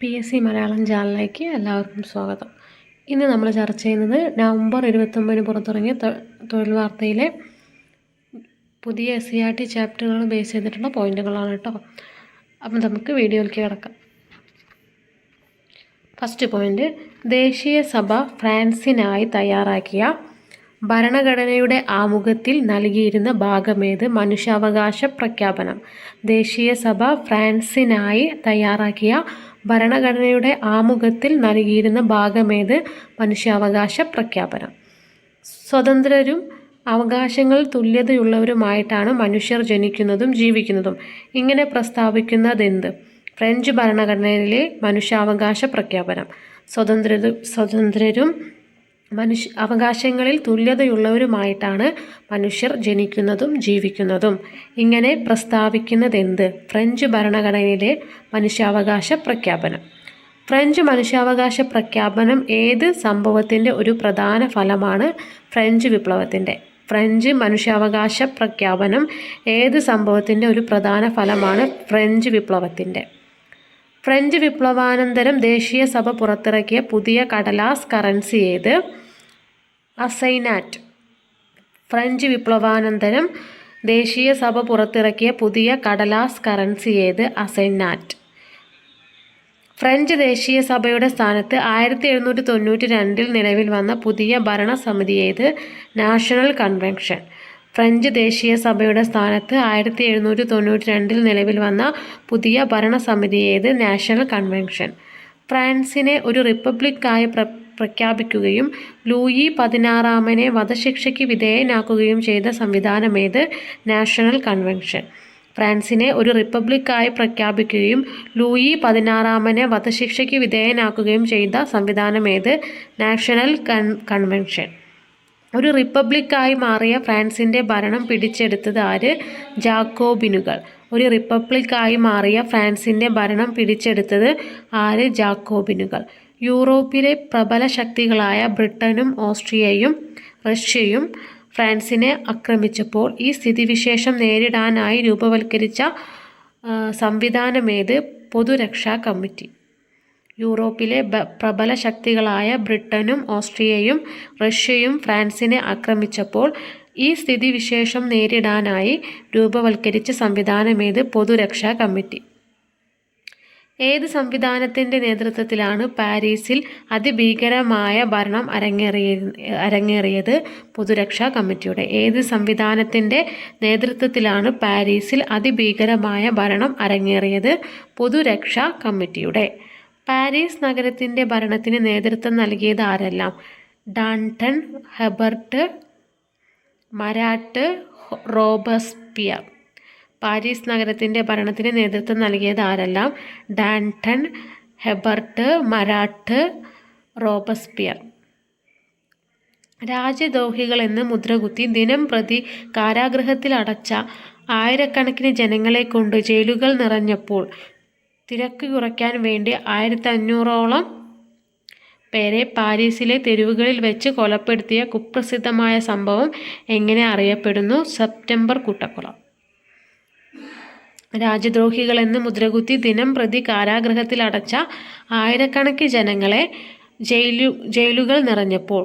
PSC Malayalam ചാനലിലേക്ക് എല്ലാവർക്കും സ്വാഗതം. ഇന്ന് നമ്മൾ ചർച്ച ചെയ്യുന്നത് നവംബർ 29 പുറത്തിറങ്ങിയ തൊഴിൽ വാർത്തയിലെ പുതിയ SCERT ചാപ്റ്ററുകൾ ബേസ് ചെയ്തിട്ടുള്ള പോയിന്റുകളാണ് കേട്ടോ. അപ്പം നമുക്ക് വീഡിയോയിലേക്ക് കിടക്കാം. ഫസ്റ്റ് പോയിന്റ്, ദേശീയ സഭ ഫ്രാൻസിനായി തയ്യാറാക്കിയ ഭരണഘടനയുടെ ആമുഖത്തിൽ നൽകിയിരുന്ന ഭാഗമേത്? മനുഷ്യാവകാശ പ്രഖ്യാപനം. ദേശീയ സഭ ഫ്രാൻസിനായി തയ്യാറാക്കിയ ഭരണഘടനയുടെ ആമുഖത്തിൽ നൽകിയിരുന്ന ഭാഗമേത്? മനുഷ്യാവകാശ പ്രഖ്യാപനം. സ്വതന്ത്രരും അവകാശങ്ങൾ തുല്യതയുള്ളവരുമായിട്ടാണ് മനുഷ്യർ ജനിക്കുന്നതും ജീവിക്കുന്നതും. ഇങ്ങനെ പ്രസ്താവിക്കുന്നതെന്ത്? ഫ്രഞ്ച് ഭരണഘടനയിലെ മനുഷ്യാവകാശ പ്രഖ്യാപനം. സ്വതന്ത്രരും അവകാശങ്ങളിൽ തുല്യതയുള്ളവരുമായിട്ടാണ് മനുഷ്യർ ജനിക്കുന്നതും ജീവിക്കുന്നതും. ഇങ്ങനെ പ്രസ്താവിക്കുന്നതെന്ത്? ഫ്രഞ്ച് ഭരണഘടനയിലെ മനുഷ്യാവകാശ പ്രഖ്യാപനം. ഫ്രഞ്ച് മനുഷ്യാവകാശ പ്രഖ്യാപനം ഏത് സംഭവത്തിൻ്റെ ഒരു പ്രധാന ഫലമാണ്? ഫ്രഞ്ച് വിപ്ലവത്തിൻ്റെ. ഫ്രഞ്ച് മനുഷ്യാവകാശ പ്രഖ്യാപനം ഏത് സംഭവത്തിൻ്റെ ഒരു പ്രധാന ഫലമാണ്? ഫ്രഞ്ച് വിപ്ലവത്തിൻ്റെ. ഫ്രഞ്ച് വിപ്ലവാനന്തരം ദേശീയ സഭ പുറത്തിറക്കിയ പുതിയ കടലാസ് കറൻസി ഏത്? അസൈനാറ്റ്. ഫ്രഞ്ച് വിപ്ലവാനന്തരം ദേശീയ സഭ പുറത്തിറക്കിയ പുതിയ കടലാസ് കറൻസി ഏത്? അസൈനാറ്റ്. ഫ്രഞ്ച് ദേശീയ സഭയുടെ സ്ഥാനത്ത് 1792 നിലവിൽ വന്ന പുതിയ ഭരണസമിതി ഏത്? National convention. ഫ്രഞ്ച് ദേശീയ സഭയുടെ സ്ഥാനത്ത് 1792 നിലവിൽ വന്ന പുതിയ ഭരണസമിതി ഏത്? National convention. ഫ്രാൻസിനെ ഒരു റിപ്പബ്ലിക്കായി പ്രഖ്യാപിക്കുകയും ലൂയി 16 വധശിക്ഷയ്ക്ക് വിധേയനാക്കുകയും ചെയ്ത സംവിധാനമേത്? National convention. ഫ്രാൻസിനെ ഒരു റിപ്പബ്ലിക്കായി പ്രഖ്യാപിക്കുകയും ലൂയി 16 വധശിക്ഷയ്ക്ക് വിധേയനാക്കുകയും ചെയ്ത സംവിധാനമേത്? National convention. ഒരു റിപ്പബ്ലിക്കായി മാറിയ ഫ്രാൻസിൻ്റെ ഭരണം പിടിച്ചെടുത്തത് ആര്? ജാക്കോബിനുകൾ. ഒരു റിപ്പബ്ലിക്കായി മാറിയ ഫ്രാൻസിൻ്റെ ഭരണം പിടിച്ചെടുത്തത് ആര്? ജാക്കോബിനുകൾ. യൂറോപ്പിലെ പ്രബല ശക്തികളായ ബ്രിട്ടനും ഓസ്ട്രിയയും റഷ്യയും ഫ്രാൻസിനെ ആക്രമിച്ചപ്പോൾ ഈ സ്ഥിതിവിശേഷം നേരിടാനായി രൂപവൽക്കരിച്ച സംവിധാനമേത്? പൊതുരക്ഷാ കമ്മിറ്റി. യൂറോപ്പിലെ പ്രബല ശക്തികളായ ബ്രിട്ടനും ഓസ്ട്രിയയും റഷ്യയും ഫ്രാൻസിനെ ആക്രമിച്ചപ്പോൾ ഈ സ്ഥിതിവിശേഷം നേരിടാനായി രൂപവൽക്കരിച്ച സംവിധാനമേത്? പൊതുരക്ഷാ കമ്മിറ്റി. ഏത് സംവിധാനത്തിൻ്റെ നേതൃത്വത്തിലാണ് പാരീസിൽ അതിഭീകരമായ ഭരണം അരങ്ങേറിയത്? പൊതുരക്ഷാ കമ്മിറ്റിയുടെ. ഏത് സംവിധാനത്തിൻ്റെ നേതൃത്വത്തിലാണ് പാരീസിൽ അതിഭീകരമായ ഭരണം അരങ്ങേറിയത്? പൊതുരക്ഷാ കമ്മിറ്റിയുടെ. പാരീസ് നഗരത്തിൻ്റെ ഭരണത്തിന് നേതൃത്വം നൽകിയത് ആരെല്ലാം? Danton, ഹെബർട്ട്, മരാട്ട്, Robespierre. പാരീസ് നഗരത്തിൻ്റെ ഭരണത്തിന് നേതൃത്വം നൽകിയത് ആരെല്ലാം? Danton, ഹെബർട്ട്, മരാട്ട്, Robespierre. രാജ്യദ്രോഹികൾ എന്ന് മുദ്രകുത്തി ദിനം പ്രതി കാരാഗൃഹത്തിൽ അടച്ച ആയിരക്കണക്കിന് ജനങ്ങളെ കൊണ്ട് ജയിലുകൾ നിറഞ്ഞപ്പോൾ തിരക്ക് കുറയ്ക്കാൻ വേണ്ടി 1500ഓളം പേരെ പാരീസിലെ തെരുവുകളിൽ വെച്ച് കൊലപ്പെടുത്തിയ കുപ്രസിദ്ധമായ സംഭവം എങ്ങനെ അറിയപ്പെടുന്നു? സെപ്റ്റംബർ കൂട്ടക്കൊല. രാജ്യദ്രോഹികൾ എന്ന് മുദ്രകുത്തി ദിനം പ്രതി കാരാഗൃഹത്തിൽ അടച്ച ആയിരക്കണക്കിന് ജനങ്ങളെ ജയിലുകൾ നിറഞ്ഞപ്പോൾ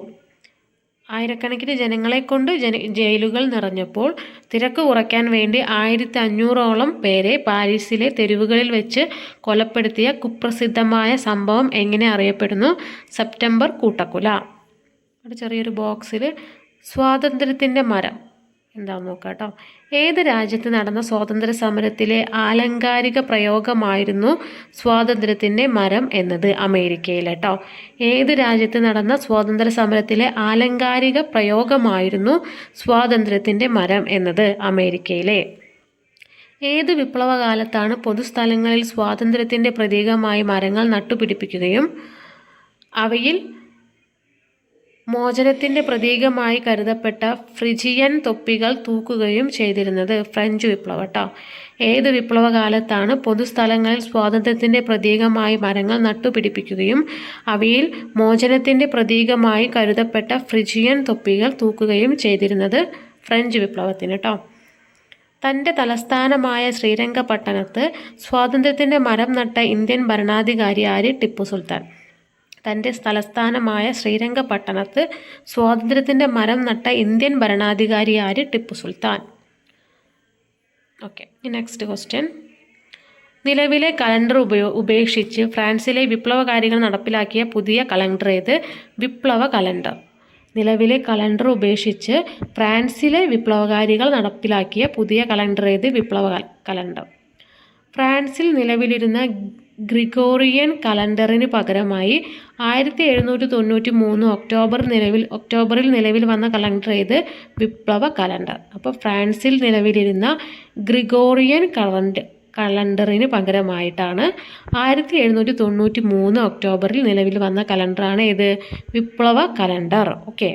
ആയിരക്കണക്കിന് ജനങ്ങളെ കൊണ്ട് ജയിലുകൾ നിറഞ്ഞപ്പോൾ തിരക്ക് കുറയ്ക്കാൻ വേണ്ടി 1500ഓളം പേരെ പാരീസിലെ തെരുവുകളിൽ വെച്ച് കൊലപ്പെടുത്തിയ കുപ്രസിദ്ധമായ സംഭവം എങ്ങനെ അറിയപ്പെടുന്നു? സെപ്റ്റംബർ കൂട്ടക്കൊല. അവിടെ ചെറിയൊരു ബോക്സിൽ സ്വാതന്ത്ര്യത്തിൻ്റെ മരം എന്താണെന്ന് നോക്കാം കേട്ടോ. ഏത് രാജ്യത്ത് നടന്ന സ്വാതന്ത്ര്യ സമരത്തിലെ ആലങ്കാരിക പ്രയോഗമായിരുന്നു സ്വാതന്ത്ര്യത്തിൻ്റെ മരം എന്നത്? അമേരിക്കയിൽ കേട്ടോ. ഏത് രാജ്യത്ത് നടന്ന സ്വാതന്ത്ര്യ സമരത്തിലെ ആലങ്കാരിക പ്രയോഗമായിരുന്നു സ്വാതന്ത്ര്യത്തിൻ്റെ മരം എന്നത്? അമേരിക്കയിലെ. ഏത് വിപ്ലവകാലത്താണ് പൊതുസ്ഥലങ്ങളിൽ സ്വാതന്ത്ര്യത്തിൻ്റെ പ്രതീകമായി മരങ്ങൾ നട്ടുപിടിപ്പിക്കുകയും അവയിൽ മോചനത്തിൻ്റെ പ്രതീകമായി കരുതപ്പെട്ട ഫ്രിജിയൻ തൊപ്പികൾ തൂക്കുകയും ചെയ്തിരുന്നത്? ഫ്രഞ്ച് വിപ്ലവം കേട്ടോ. ഏത് വിപ്ലവകാലത്താണ് പൊതുസ്ഥലങ്ങളിൽ സ്വാതന്ത്ര്യത്തിൻ്റെ പ്രതീകമായി മരങ്ങൾ നട്ടുപിടിപ്പിക്കുകയും അവയിൽ മോചനത്തിൻ്റെ പ്രതീകമായി കരുതപ്പെട്ട ഫ്രിജിയൻ തൊപ്പികൾ തൂക്കുകയും ചെയ്തിരുന്നത്? ഫ്രഞ്ച് വിപ്ലവത്തിന് കേട്ടോ. തൻ്റെ തലസ്ഥാനമായ ശ്രീരംഗപട്ടണത്ത് സ്വാതന്ത്ര്യത്തിൻ്റെ മരം നട്ട ഇന്ത്യൻ ഭരണാധികാരി ആര്? ടിപ്പു സുൽത്താൻ. തൻ്റെ തലസ്ഥാനമായ ശ്രീരംഗപട്ടണത്ത് സ്വാതന്ത്ര്യത്തിൻ്റെ മരം നട്ട ഇന്ത്യൻ ഭരണാധികാരി ആര്? Tipu Sultan. Okay, next question. നിലവിലെ കലണ്ടർ ഉപേക്ഷിച്ച് ഫ്രാൻസിലെ വിപ്ലവകാരികൾ നടപ്പിലാക്കിയ പുതിയ കലണ്ടർ ഏത്? വിപ്ലവ കലണ്ടർ. നിലവിലെ കലണ്ടർ ഉപേക്ഷിച്ച് ഫ്രാൻസിലെ വിപ്ലവകാരികൾ നടപ്പിലാക്കിയ പുതിയ കലണ്ടർ ഏത്? വിപ്ലവ കലണ്ടർ. ഫ്രാൻസിൽ നിലവിലിരുന്ന ഗ്രിഗോറിയൻ കലണ്ടറിന് പകരമായി 1793 ഒക്ടോബറിൽ നിലവിൽ വന്ന കലണ്ടർ ഏത്? വിപ്ലവ കലണ്ടർ. അപ്പോൾ ഫ്രാൻസിൽ നിലവിലിരുന്ന ഗ്രിഗോറിയൻ കലണ്ടറിന് പകരമായിട്ടാണ് 1793 ഒക്ടോബറിൽ നിലവിൽ വന്ന കലണ്ടറാണ് ഏത്? വിപ്ലവ കലണ്ടർ. ഓക്കെ.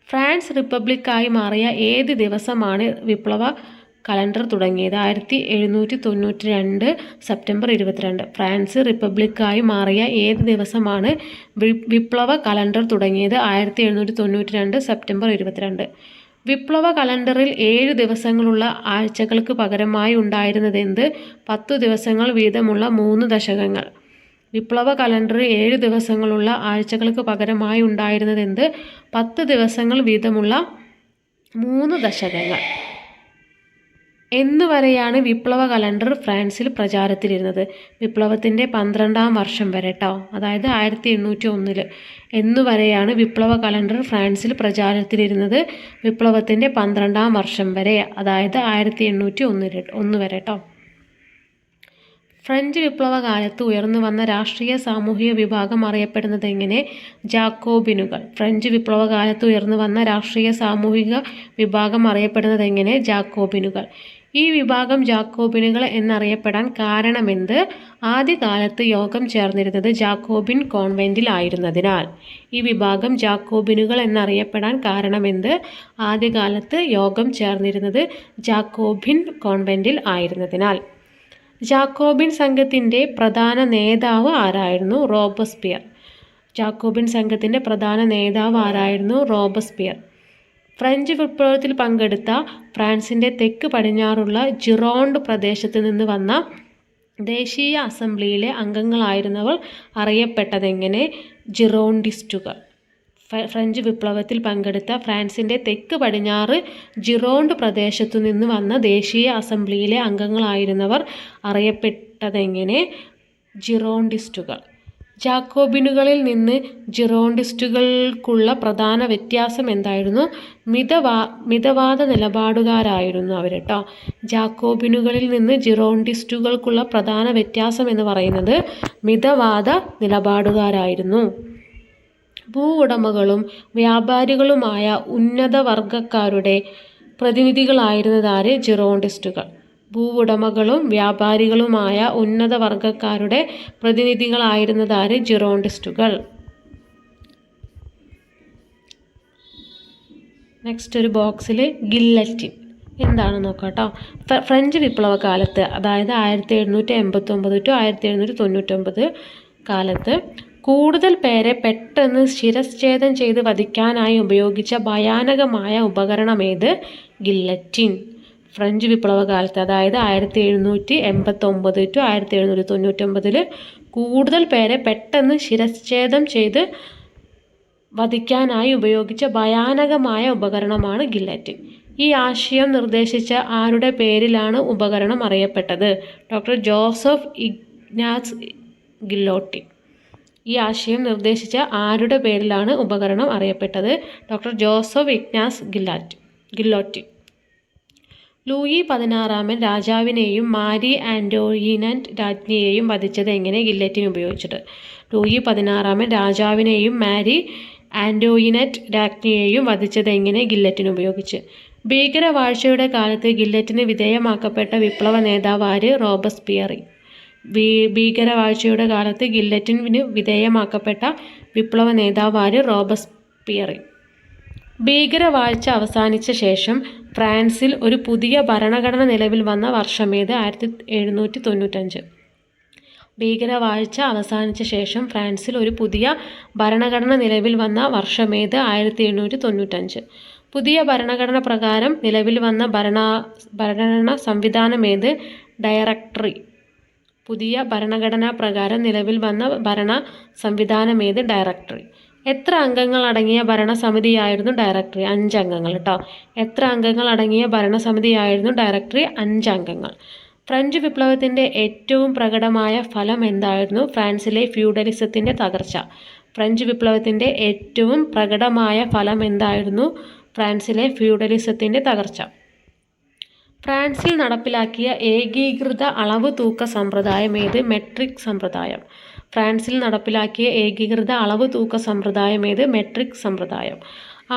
ഫ്രാൻസ് റിപ്പബ്ലിക്കായി മാറിയ ഏത് ദിവസമാണ് വിപ്ലവ കലണ്ടർ തുടങ്ങിയത്? 1792 സെപ്റ്റംബർ 22. ഫ്രാൻസ് റിപ്പബ്ലിക്കായി മാറിയ ഏത് ദിവസമാണ് വിപ്ലവ കലണ്ടർ തുടങ്ങിയത്? 1792 സെപ്റ്റംബർ 22. വിപ്ലവ കലണ്ടറിൽ 7 ദിവസങ്ങളുള്ള ആഴ്ചകൾക്ക് പകരമായി ഉണ്ടായിരുന്നതെന്ത്? 10 ദിവസങ്ങൾ വീതമുള്ള 3 ദശകങ്ങൾ. വിപ്ലവ കലണ്ടറിൽ 7 ദിവസങ്ങളുള്ള ആഴ്ചകൾക്ക് പകരമായി ഉണ്ടായിരുന്നതെന്ത്? 10 ദിവസങ്ങൾ വീതമുള്ള 3 ദശകങ്ങൾ. എന്നുവരെയാണ് വിപ്ലവ കലണ്ടർ ഫ്രാൻസിൽ പ്രചാരത്തിലിരുന്നത്? വിപ്ലവത്തിൻ്റെ 12ാം വർഷം വരെ കേട്ടോ, അതായത് 1801. എന്നുവരെയാണ് വിപ്ലവ കലണ്ടർ ഫ്രാൻസിൽ പ്രചാരത്തിലിരുന്നത്? വിപ്ലവത്തിൻ്റെ 12ാം വർഷം വരെ, അതായത് 1801 വരെ കേട്ടോ. ഫ്രഞ്ച് വിപ്ലവ കാലത്ത് ഉയർന്നു വന്ന രാഷ്ട്രീയ സാമൂഹിക വിഭാഗം അറിയപ്പെടുന്നത് എങ്ങനെ? ജാക്കോബിനുകൾ. ഫ്രഞ്ച് വിപ്ലവ കാലത്ത് ഉയർന്നു വന്ന രാഷ്ട്രീയ സാമൂഹിക വിഭാഗം അറിയപ്പെടുന്നത് എങ്ങനെ? ജാക്കോബിനുകൾ. ഈ വിഭാഗം ജാക്കോബിനുകൾ എന്നറിയപ്പെടാൻ കാരണമെന്ത്? ആദ്യകാലത്ത് യോഗം ചേർന്നിരുന്നത് ജാക്കോബിൻ കോൺവെൻറ്റിൽ ആയിരുന്നതിനാൽ. ഈ വിഭാഗം ജാക്കോബിനുകൾ എന്നറിയപ്പെടാൻ കാരണമെന്ത്? ആദ്യകാലത്ത് യോഗം ചേർന്നിരുന്നത് ജാക്കോബിൻ കോൺവെൻറ്റിൽ ആയിരുന്നതിനാൽ. ജാക്കോബിൻ സംഘത്തിൻ്റെ പ്രധാന നേതാവ് ആരായിരുന്നു? റോബസ്പിയർ. ജാക്കോബിൻ സംഘത്തിൻ്റെ പ്രധാന നേതാവ് ആരായിരുന്നു? റോബസ്പിയർ. ഫ്രഞ്ച് വിപ്ലവത്തിൽ പങ്കെടുത്ത ഫ്രാൻസിൻ്റെ തെക്ക് പടിഞ്ഞാറുള്ള ജിറോണ്ട് പ്രദേശത്ത് നിന്ന് വന്ന ദേശീയ അസംബ്ലിയിലെ അംഗങ്ങളായിരുന്നവർ അറിയപ്പെട്ടതെങ്ങനെ? ജിറോണ്ടിസ്റ്റുകൾ. ഫ്രഞ്ച് വിപ്ലവത്തിൽ പങ്കെടുത്ത ഫ്രാൻസിൻ്റെ തെക്ക് പടിഞ്ഞാറ് ജിറോണ്ട് പ്രദേശത്തു നിന്ന് വന്ന ദേശീയ അസംബ്ലിയിലെ അംഗങ്ങളായിരുന്നവർ അറിയപ്പെട്ടതെങ്ങനെ? ജിറോണ്ടിസ്റ്റുകൾ. ജാക്കോബിനുകളിൽ നിന്ന് ജിറോണ്ടിസ്റ്റുകൾക്കുള്ള പ്രധാന വ്യത്യാസം എന്തായിരുന്നു? മിതവാദ നിലപാടുകാരായിരുന്നു അവർ കേട്ടോ. ജാക്കോബിനുകളിൽ നിന്ന് ജിറോണ്ടിസ്റ്റുകൾക്കുള്ള പ്രധാന വ്യത്യാസം എന്ന് പറയുന്നത് മിതവാദ നിലപാടുകാരായിരുന്നു. ഭൂവുടമകളും വ്യാപാരികളുമായ ഉന്നതവർഗക്കാരുടെ പ്രതിനിധികളായിരുന്നതാര്? ജിറോണ്ടിസ്റ്റുകൾ. ഭൂവുടമകളും വ്യാപാരികളുമായ ഉന്നതവർഗക്കാരുടെ പ്രതിനിധികളായിരുന്നതാര്? ജിറോണ്ടിസ്റ്റുകൾ. നെക്സ്റ്റ് ഒരു ബോക്സിൽ ഗില്ലറ്റിൻ എന്താണെന്ന് നോക്കാം കേട്ടോ. ഫ്രഞ്ച് വിപ്ലവ കാലത്ത്, അതായത് 1789 to 1799 കാലത്ത് കൂടുതൽ പേരെ പെട്ടെന്ന് ശിരച്ഛേദം ചെയ്ത് വധിക്കാനായി ഉപയോഗിച്ച ഭയാനകമായ ഉപകരണമേത്? ഗില്ലറ്റിൻ. ഫ്രഞ്ച് വിപ്ലവ കാലത്ത്, അതായത് 1789 to 1799 കൂടുതൽ പേരെ പെട്ടെന്ന് ശിരച്ഛേദം ചെയ്ത് വധിക്കാനായി ഉപയോഗിച്ച ഭയാനകമായ ഉപകരണമാണ് ഗില്ലറ്റിൻ. ഈ ആശയം നിർദ്ദേശിച്ച ആരുടെ പേരിലാണ് ഉപകരണം അറിയപ്പെട്ടത്? Doctor Joseph Ignace Guillotin. ഈ ആശയം നിർദ്ദേശിച്ച ആരുടെ പേരിലാണ് ഉപകരണം അറിയപ്പെട്ടത്? Doctor Joseph Ignace Guillotin. Louis 16 രാജാവിനെയും മാരി ആൻറ്റോയിനറ്റ് രാജ്ഞിയെയും വധിച്ചത് എങ്ങനെ? ഗില്ലറ്റിൻ ഉപയോഗിച്ചിട്ട്. ലൂയി 16 രാജാവിനെയും മാരി ആൻറ്റോയിനറ്റ് രാജ്ഞിയെയും വധിച്ചത് എങ്ങനെ? ഗില്ലറ്റിൻ ഉപയോഗിച്ച്. ഭീകരവാഴ്ചയുടെ കാലത്ത് ഗില്ലറ്റിന് വിധേയമാക്കപ്പെട്ട വിപ്ലവ നേതാവ് ആര്? റോബസ്പിയർ. ഭീകരവാഴ്ചയുടെ കാലത്ത് ഗില്ലറ്റിന് വിധേയമാക്കപ്പെട്ട വിപ്ലവ നേതാവ് ആര്? റോബസ്പിയർ. ഭീകരവാഴ്ച അവസാനിച്ച ശേഷം ഫ്രാൻസിൽ ഒരു പുതിയ ഭരണഘടന നിലവിൽ വന്ന വർഷമേത്? 1795. ഭീകരവാഴ്ച അവസാനിച്ച ശേഷം ഫ്രാൻസിൽ ഒരു പുതിയ ഭരണഘടന നിലവിൽ വന്ന വർഷമേത്? 1795. പുതിയ ഭരണഘടന പ്രകാരം നിലവിൽ വന്ന ഭരണ സംവിധാനമേത്? ഡയറക്ടറി. പുതിയ ഭരണഘടനാ പ്രകാരം നിലവിൽ വന്ന ഭരണ സംവിധാനമേത്? ഡയറക്ടറി. എത്ര അംഗങ്ങൾ അടങ്ങിയ ഭരണസമിതിയായിരുന്നു ഡയറക്ടറി? 5 അംഗങ്ങൾ കേട്ടോ. എത്ര അംഗങ്ങൾ അടങ്ങിയ ഭരണസമിതിയായിരുന്നു ഡയറക്ടറി? 5 അംഗങ്ങൾ. ഫ്രഞ്ച് വിപ്ലവത്തിൻ്റെ ഏറ്റവും പ്രകടമായ ഫലം എന്തായിരുന്നു? ഫ്രാൻസിലെ ഫ്യൂഡലിസത്തിൻ്റെ തകർച്ച. ഫ്രഞ്ച് വിപ്ലവത്തിൻ്റെ ഏറ്റവും പ്രകടമായ ഫലം എന്തായിരുന്നു? ഫ്രാൻസിലെ ഫ്യൂഡലിസത്തിൻ്റെ തകർച്ച. ഫ്രാൻസിൽ നടപ്പിലാക്കിയ ഏകീകൃത അളവ് തൂക്ക സമ്പ്രദായം ഏത്? മെട്രിക് സമ്പ്രദായം. ഫ്രാൻസിൽ നടപ്പിലാക്കിയ ഏകീകൃത അളവ് തൂക്ക സമ്പ്രദായം ഏത്? മെട്രിക് സമ്പ്രദായം.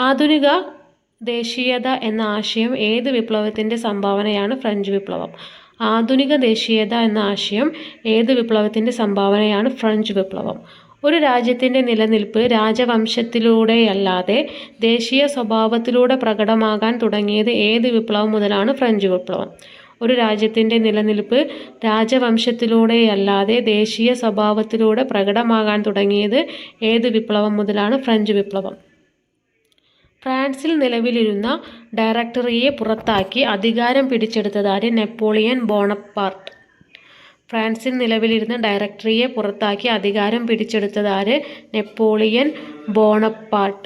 ആധുനിക ദേശീയത എന്ന ആശയം ഏത് വിപ്ലവത്തിൻ്റെ സംഭാവനയാണ്? ഫ്രഞ്ച് വിപ്ലവം. ആധുനിക ദേശീയത എന്ന ആശയം ഏത് വിപ്ലവത്തിൻ്റെ സംഭാവനയാണ്? ഫ്രഞ്ച് വിപ്ലവം. ഒരു രാജ്യത്തിൻ്റെ നിലനിൽപ്പ് രാജവംശത്തിലൂടെയല്ലാതെ ദേശീയ സ്വഭാവത്തിലൂടെ പ്രകടമാകാൻ തുടങ്ങിയത് ഏത് വിപ്ലവം മുതലാണ്? ഫ്രഞ്ച് വിപ്ലവം. ഒരു രാജ്യത്തിൻ്റെ നിലനിൽപ്പ് രാജവംശത്തിലൂടെയല്ലാതെ ദേശീയ സ്വഭാവത്തിലൂടെ പ്രകടമാകാൻ തുടങ്ങിയത് ഏത് വിപ്ലവം മുതലാണ്? ഫ്രഞ്ച് വിപ്ലവം. ഫ്രാൻസിൽ നിലവിലിരുന്ന ഡയറക്ടറിയെ പുറത്താക്കി അധികാരം പിടിച്ചെടുത്തതാര്? Napoleon Bonaparte. ഫ്രാൻസിൽ നിലവിലിരുന്ന ഡയറക്ടറിയെ പുറത്താക്കി അധികാരം പിടിച്ചെടുത്തതാര്? Napoleon Bonaparte.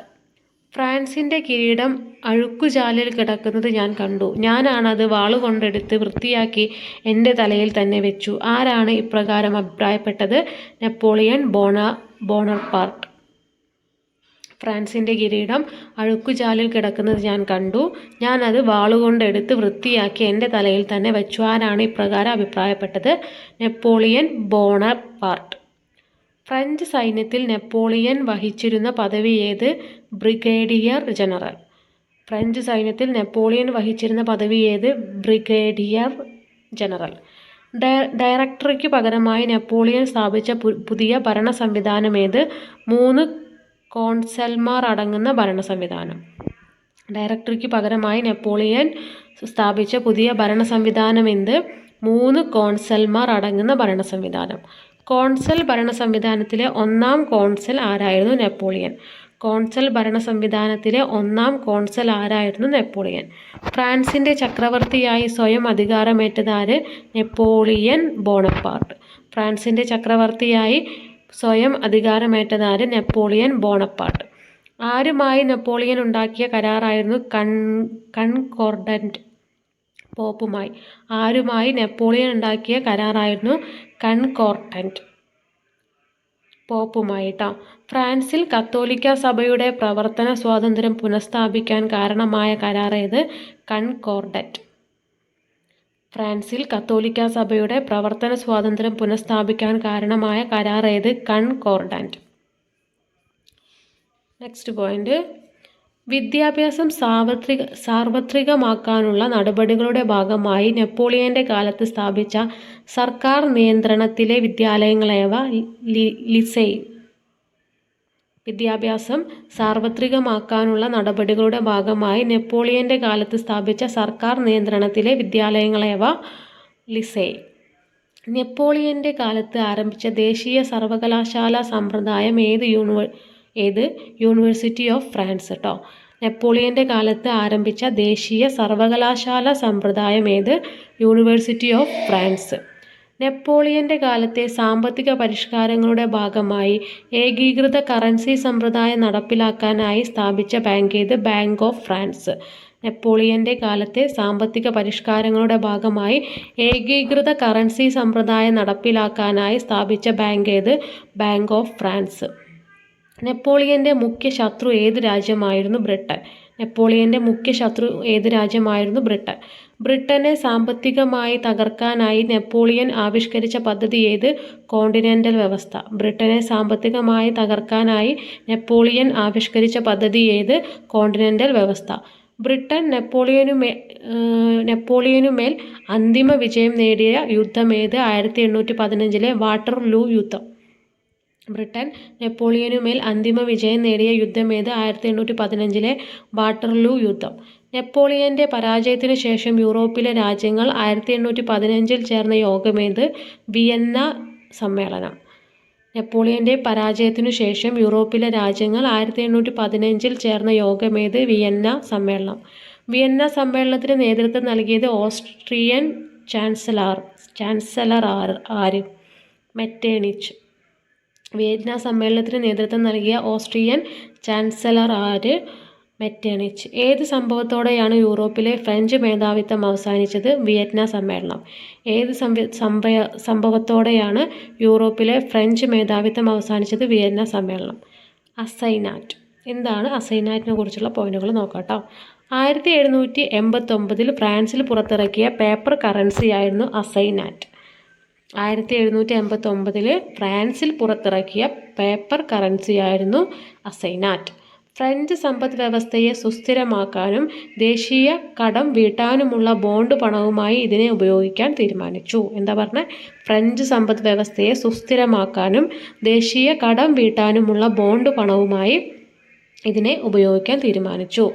ഫ്രാൻസിൻ്റെ കിരീടം അഴുക്കുചാലിൽ കിടക്കുന്നത് ഞാൻ കണ്ടു. ഞാനാണത് വാളുകൊണ്ടെടുത്ത് വൃത്തിയാക്കി എൻ്റെ തലയിൽ തന്നെ വെച്ചു. ആരാണ് ഇപ്രകാരം അഭിപ്രായപ്പെട്ടത്? Napoleon Bonaparte. ഫ്രാൻസിൻ്റെ കിരീടം അഴുക്കുചാലിൽ കിടക്കുന്നത് ഞാൻ കണ്ടു. ഞാനത് വാളുകൊണ്ടെടുത്ത് വൃത്തിയാക്കി എൻ്റെ തലയിൽ തന്നെ വെച്ചു. ആരാണ് ഇപ്രകാരം അഭിപ്രായപ്പെട്ടത്? Napoleon Bonaparte. ഫ്രഞ്ച് സൈന്യത്തിൽ നെപ്പോളിയൻ വഹിച്ചിരുന്ന പദവി ഏത്? Brigadier general. ഫ്രഞ്ച് സൈന്യത്തിൽ നെപ്പോളിയൻ വഹിച്ചിരുന്ന പദവി ഏത്? Brigadier general. ഡയറക്ടറിക്ക് പകരമായി നെപ്പോളിയൻ സ്ഥാപിച്ച പുതിയ ഭരണ സംവിധാനം ഏത്? 3 കോൺസൽമാർ അടങ്ങുന്ന ഭരണ സംവിധാനം. ഡയറക്ടറിക്ക് പകരമായി നെപ്പോളിയൻ സ്ഥാപിച്ച പുതിയ ഭരണ സംവിധാനം എന്ത്? 3 കോൺസൽമാർ അടങ്ങുന്ന ഭരണ സംവിധാനം. കോൺസൽ ഭരണ സംവിധാനത്തിലെ 1-ാം കോൺസൽ ആരായിരുന്നു? നെപ്പോളിയൻ. കോൺസൽ ഭരണ സംവിധാനത്തിലെ 1-ാം കോൺസൽ ആരായിരുന്നു? നെപ്പോളിയൻ. ഫ്രാൻസിൻ്റെ ചക്രവർത്തിയായി സ്വയം അധികാരമേറ്റതാര്? Napoleon Bonaparte. ഫ്രാൻസിൻ്റെ ചക്രവർത്തിയായി സ്വയം അധികാരമേറ്റതാര്? Napoleon Bonaparte. ആരുമായി നെപ്പോളിയൻ ഉണ്ടാക്കിയ കരാറായിരുന്നു കൺകോർഡൻറ്റ്? പോപ്പുമായി. ആരുമായി നെപ്പോളിയൻ ഉണ്ടാക്കിയ കരാറായിരുന്നു കൺകോർഡൻറ്റ്? പോപ്പുമായി ട്ടോ. ഫ്രാൻസിൽ കത്തോലിക്ക സഭയുടെ പ്രവർത്തന സ്വാതന്ത്ര്യം പുനഃസ്ഥാപിക്കാൻ കാരണമായ കരാർ ഏത്? കൺകോർഡൻറ്റ്. ഫ്രാൻസിൽ കത്തോലിക്ക സഭയുടെ പ്രവർത്തന സ്വാതന്ത്ര്യം പുനഃസ്ഥാപിക്കാൻ കാരണമായ കരാർ ഏത്? കൺകോർഡൻറ്റ്. നെക്സ്റ്റ് പോയിന്റ്, വിദ്യാഭ്യാസം സാർവത്രികമാക്കാനുള്ള നടപടികളുടെ ഭാഗമായി നെപ്പോളിയൻ്റെ കാലത്ത് സ്ഥാപിച്ച സർക്കാർ നിയന്ത്രണത്തിലെ വിദ്യാലയങ്ങളേവ? ലിസേ. വിദ്യാഭ്യാസം സാർവത്രികമാക്കാനുള്ള നടപടികളുടെ ഭാഗമായി നെപ്പോളിയൻ്റെ കാലത്ത് സ്ഥാപിച്ച സർക്കാർ നിയന്ത്രണത്തിലെ വിദ്യാലയങ്ങളേവ? ലിസേ. നെപ്പോളിയൻ്റെ കാലത്ത് ആരംഭിച്ച ദേശീയ സർവകലാശാല സമ്പ്രദായം ഏത്? യൂണിവേഴ്സിറ്റി ഓഫ് ഫ്രാൻസ് ട്ടോ. നെപ്പോളിയൻ്റെ കാലത്ത് ആരംഭിച്ച ദേശീയ സർവകലാശാല സമ്പ്രദായം ഏത്? University of France. നെപ്പോളിയൻ്റെ കാലത്തെ സാമ്പത്തിക പരിഷ്കാരങ്ങളുടെ ഭാഗമായി ഏകീകൃത കറൻസി സമ്പ്രദായം നടപ്പിലാക്കാനായി സ്ഥാപിച്ച ബാങ്ക് ഏത്? Bank of France. നെപ്പോളിയൻ്റെ കാലത്തെ സാമ്പത്തിക പരിഷ്കാരങ്ങളുടെ ഭാഗമായി ഏകീകൃത കറൻസി സമ്പ്രദായം നടപ്പിലാക്കാനായി സ്ഥാപിച്ച ബാങ്ക് ഏത്? Bank of France. നെപ്പോളിയൻ്റെ മുഖ്യ ശത്രു ഏത് രാജ്യമായിരുന്നു? ബ്രിട്ടൻ. നെപ്പോളിയൻ്റെ മുഖ്യ ശത്രു ഏത് രാജ്യമായിരുന്നു? ബ്രിട്ടൻ. ബ്രിട്ടനെ സാമ്പത്തികമായി തകർക്കാനായി നെപ്പോളിയൻ ആവിഷ്കരിച്ച പദ്ധതി ഏത്? കോണ്ടിനെൻ്റൽ വ്യവസ്ഥ. ബ്രിട്ടനെ സാമ്പത്തികമായി തകർക്കാനായി നെപ്പോളിയൻ ആവിഷ്കരിച്ച പദ്ധതി ഏത്? കോണ്ടിനെൻ്റൽ വ്യവസ്ഥ. ബ്രിട്ടൻ നെപ്പോളിയനുമേൽ അന്തിമ വിജയം നേടിയ യുദ്ധം ഏത്? 1815 വാട്ടർലൂ യുദ്ധം. ബ്രിട്ടൻ നെപ്പോളിയനുമേൽ അന്തിമ വിജയം നേടിയ യുദ്ധം ഏത്? 1815 വാട്ടർലൂ യുദ്ധം. നെപ്പോളിയൻ്റെ പരാജയത്തിനു ശേഷം യൂറോപ്പിലെ രാജ്യങ്ങൾ 1815 ചേർന്ന യോഗമേത്? വിയന്ന സമ്മേളനം. നെപ്പോളിയൻ്റെ പരാജയത്തിനു ശേഷം യൂറോപ്പിലെ രാജ്യങ്ങൾ 1815 ചേർന്ന യോഗമേത്? വിയന്ന സമ്മേളനം. വിയന്ന സമ്മേളനത്തിന് നേതൃത്വം നൽകിയത് ഓസ്ട്രിയൻ ചാൻസലർ ആര്? മെറ്റേണിച്ച്. വിയന്ന സമ്മേളനത്തിന് നേതൃത്വം നൽകിയ ഓസ്ട്രിയൻ ചാൻസലർ ആര്? മെറ്റേണിച്ച്. ഏത് സംഭവത്തോടെയാണ് യൂറോപ്പിലെ ഫ്രഞ്ച് മേധാവിത്വം അവസാനിച്ചത്? വിയന്ന സമ്മേളനം. ഏത് സംഭവത്തോടെയാണ് യൂറോപ്പിലെ ഫ്രഞ്ച് മേധാവിത്വം അവസാനിച്ചത്? വിയന്ന സമ്മേളനം. അസൈനാറ്റ്. എന്താണ് അസൈനാറ്റിനെ കുറിച്ചുള്ള പോയിന്റുകൾ നോക്കാം. 1789 ഫ്രാൻസിൽ പുറത്തിറക്കിയ പേപ്പർ കറൻസി ആയിരുന്നു അസൈനാറ്റ്. 1789 ഫ്രാൻസിൽ പുറത്തിറക്കിയ പേപ്പർ കറൻസി ആയിരുന്നു അസൈനാറ്റ്. ഫ്രഞ്ച് സമ്പദ് വ്യവസ്ഥയെ സുസ്ഥിരമാക്കാനും ദേശീയ കടം വീട്ടാനുമുള്ള ബോണ്ട് പണവുമായി ഇതിനെ ഉപയോഗിക്കാൻ തീരുമാനിച്ചു. എന്താ പറഞ്ഞത്? ഫ്രഞ്ച് സമ്പദ് വ്യവസ്ഥയെ സുസ്ഥിരമാക്കാനും ദേശീയ കടം വീട്ടാനുമുള്ള ബോണ്ട് പണവുമായി ഇതിനെ ഉപയോഗിക്കാൻ തീരുമാനിച്ചു.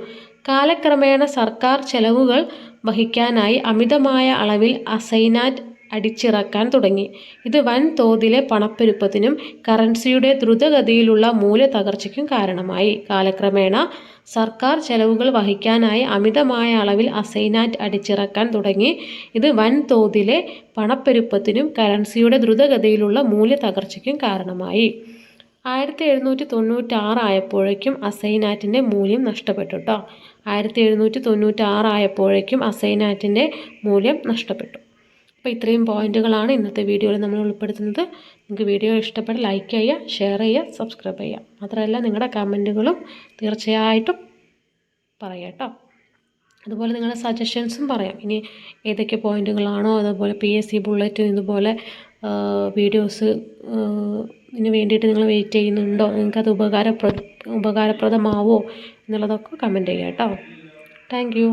കാലക്രമേണ സർക്കാർ ചെലവുകൾ വഹിക്കാനായി അമിതമായ അളവിൽ അസൈനാറ്റ് അടിച്ചിറക്കാൻ തുടങ്ങി. ഇത് വൻതോതിലെ പണപ്പെരുപ്പത്തിനും കറൻസിയുടെ ദ്രുതഗതിയിലുള്ള മൂല്യത്തകർച്ചയ്ക്കും കാരണമായി. കാലക്രമേണ സർക്കാർ ചെലവുകൾ വഹിക്കാനായി അമിതമായ അളവിൽ അസൈനാറ്റ് അടിച്ചിറക്കാൻ തുടങ്ങി. ഇത് വൻതോതിലെ പണപ്പെരുപ്പത്തിനും കറൻസിയുടെ ദ്രുതഗതിയിലുള്ള മൂല്യത്തകർച്ചയ്ക്കും കാരണമായി. 1796 ആയപ്പോഴേക്കും അസൈനാറ്റിൻ്റെ മൂല്യം നഷ്ടപ്പെട്ടു കേട്ടോ. 1796 ആയപ്പോഴേക്കും അസൈനാറ്റിൻ്റെ മൂല്യം നഷ്ടപ്പെട്ടു. അപ്പോൾ ഇത്രയും പോയിന്റുകളാണ് ഇന്നത്തെ വീഡിയോയിൽ നമ്മൾ ഉൾപ്പെടുത്തുന്നത്. നിങ്ങൾക്ക് വീഡിയോ ഇഷ്ടപ്പെട്ട് ലൈക്ക് ചെയ്യുക, ഷെയർ ചെയ്യുക, സബ്സ്ക്രൈബ് ചെയ്യുക. മാത്രമല്ല നിങ്ങളുടെ കമൻറ്റുകളും തീർച്ചയായിട്ടും പറയാം കേട്ടോ. അതുപോലെ നിങ്ങളുടെ സജഷൻസും പറയാം. ഇനി ഏതൊക്കെ പോയിന്റുകളാണോ, അതുപോലെ PSC ബുള്ളറ്റ് ഇതുപോലെ വീഡിയോസ് ഇതിന് വേണ്ടിയിട്ട് നിങ്ങൾ വെയിറ്റ് ചെയ്യുന്നുണ്ടോ, നിങ്ങൾക്കത് ഉപകാരപ്രദമാവോ എന്നുള്ളതൊക്കെ കമൻറ്റ് ചെയ്യാം കേട്ടോ. Thank you.